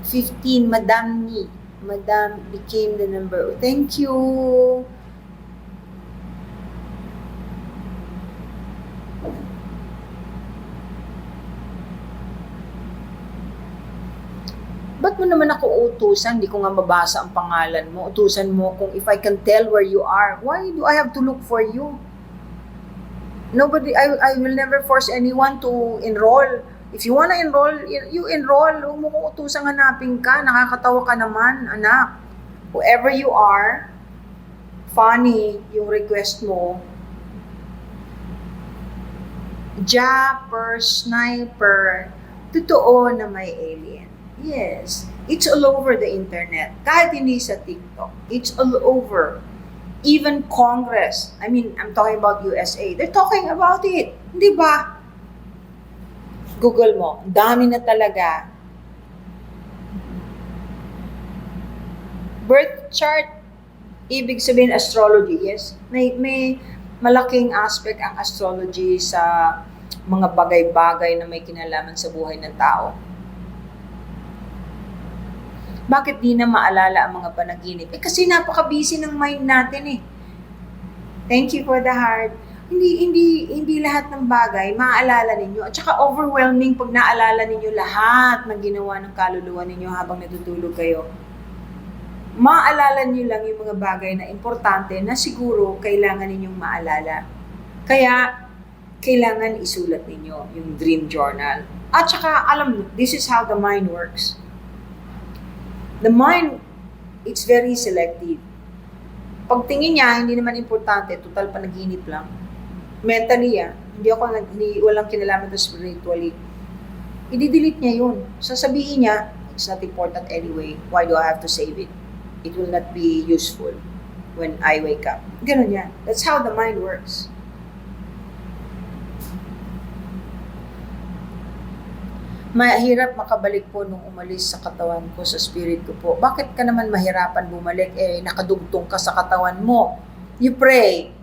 15, Madam Ni. Madam became the number. Thank you. Ba't mo naman ako utusan? Hindi ko nga mabasa ang pangalan mo. Utusan mo kung if I can tell where you are. Why do I have to look for you? I will never force anyone to enroll. If you wanna enroll, you enroll. Huwag mo kong utusang hanapin ka. Nakakatawa ka naman, anak. Whoever you are, funny yung request mo. Japper, sniper, totoo na may alien. Yes, it's all over the internet. Kahit hindi sa TikTok, it's all over. Even Congress, I'm talking about USA, they're talking about it. Di ba? Google mo, dami na talaga. Birth chart, ibig sabihin astrology, yes. May malaking aspect ang astrology sa mga bagay-bagay na may kinalaman sa buhay ng tao. Bakit di na maalala ang mga panaginip? Kasi napaka-busy ng mind natin Thank you for the heart. Hindi lahat ng bagay maaalala ninyo. At saka overwhelming pag naalala ninyo lahat ng ginawa ng kaluluwa ninyo habang natutulog kayo. Maalala niyo lang yung mga bagay na importante na siguro kailangan ninyong maalala. Kaya, kailangan isulat ninyo yung dream journal. At saka, alam mo, this is how the mind works. The mind, it's very selective. Pagtingin niya, hindi naman importante, total panaginip lang. Mentally, walang kinalaman na spiritually. I-delete niya yun. Sasabihin niya, it's not important anyway. Why do I have to save it? It will not be useful when I wake up. Ganun yan. That's how the mind works. Mahirap makabalik po nung umalis sa katawan ko, sa spirit ko po. Bakit ka naman mahirapan bumalik? Nakadugtong ka sa katawan mo. You pray.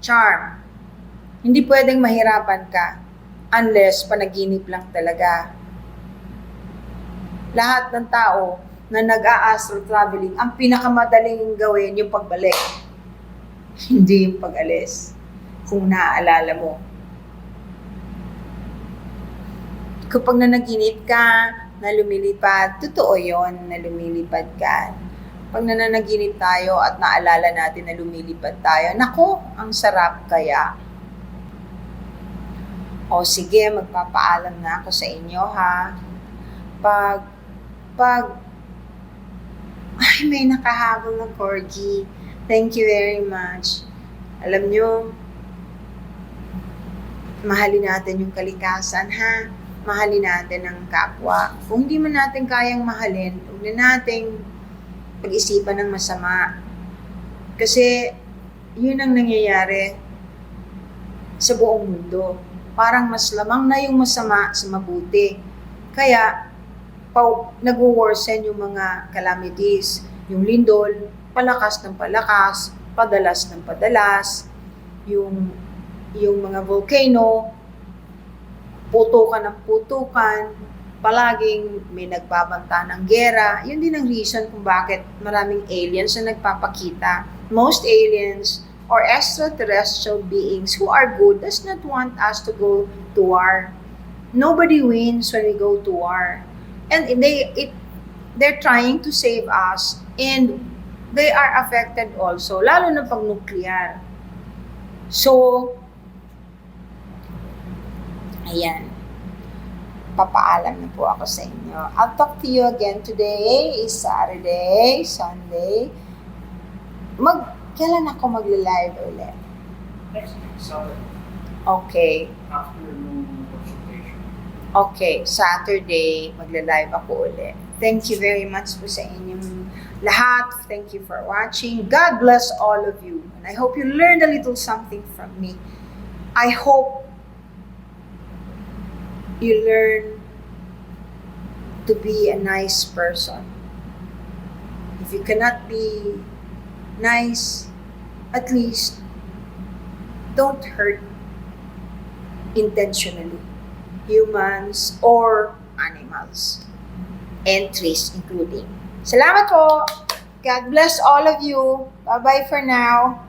Charm. Hindi pwedeng mahirapan ka unless panaginip lang talaga. Lahat ng tao na nag-a-astral traveling, ang pinakamadaling gawin yung pagbalik. Hindi yung pag-alis. Kung naaalala mo. Kapag nanaginip ka, na lumilipad, totoo yon na lumilipad ka. Pag nananaginip tayo at naalala natin na lumilipad tayo, naku, ang sarap kaya. O sige, magpapaalam na ako sa inyo ha. Ay, may nakahabol na corgi. Thank you very much. Alam nyo, mahalin natin yung kalikasan ha. Mahalin natin ang kapwa. Kung hindi man natin kayang mahalin, huwag na nating pag-isipan ng masama. Kasi, yun ang nangyayari sa buong mundo. parang mas lamang na yung masama sa mabuti. Kaya, nag-worsen yung mga calamities. Yung lindol, palakas ng palakas, padalas ng padalas, yung mga volcano, putukan ng putukan, palaging may nagbabanta ng gera. Yun din ang reason kung bakit maraming aliens na nagpapakita. Most aliens or extraterrestrial beings who are good does not want us to go to war. Nobody wins when we go to war. And they're trying to save us, and they are affected also, lalo na pag nuclear. So, ayan. Papaalam na po ako sa inyo. I'll talk to you again. Today is Saturday, Sunday. Kailan ako magla-live ulit?
Next week, Saturday,
Okay.
after nung consultation.
Okay, Saturday, magla-live ako ulit. Thank you very much po sa inyong lahat. Thank you for watching. God bless all of you. And I hope you learned a little something from me. I hope you learn to be a nice person. If you cannot be nice, at least don't hurt intentionally humans or animals and trees including. Salamat po! God bless all of you. Bye-bye for now.